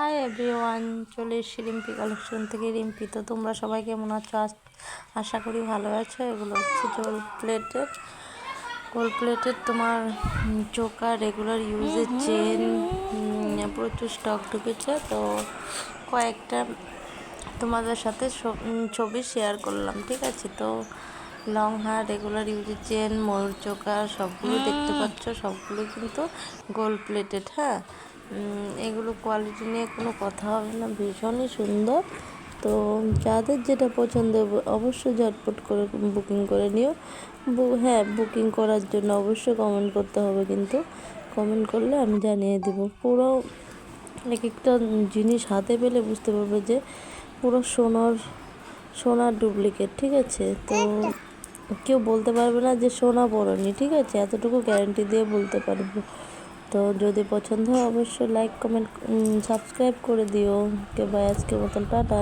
Hi everyone, চলে এসেছি Rimpi collection থেকে। রিম্পি, তো তোমরা সবাই কেমন আছো? আশা করি ভালো আছো। এগুলো হচ্ছে গোল্ড প্লেটেড তোমার চোকার, রেগুলার ইউজের চেন, প্রচুর স্টক ঢুকেছে। তো কয়েকটা তোমাদের সাথে ছবি শেয়ার করলাম, ঠিক আছে? তো লং হার, রেগুলার ইউজের চেন, ময়ূর চোকার সবগুলো দেখতে পাচ্ছ, সবগুলো কিন্তু গোল্ড প্লেটেড। হ্যাঁ, এগুলো কোয়ালিটি নিয়ে কোনো কথা হবে না, ভীষণই সুন্দর। তো যাদের যেটা পছন্দ অবশ্যই ঝটপট করে বুকিং করে নিও। হ্যাঁ, বুকিং করার জন্য অবশ্যই কমেন্ট করতে হবে, কিন্তু কমেন্ট করলে আমি জানিয়ে দেব। পুরো এক একটা জিনিস হাতে পেলে বুঝতে পারবে যে পুরো সোনার ডুপ্লিকেট, ঠিক আছে? তো কেউ বলতে পারবে না যে সোনা পড়েনি, ঠিক আছে? এতটুকু গ্যারান্টি দিয়ে বলতে পারবো। তো যদি পছন্দ হয় অবশ্যই লাইক, কমেন্ট, সাবস্ক্রাইব করে দিও। ওকে, বাই, আজকের মতন টাটা।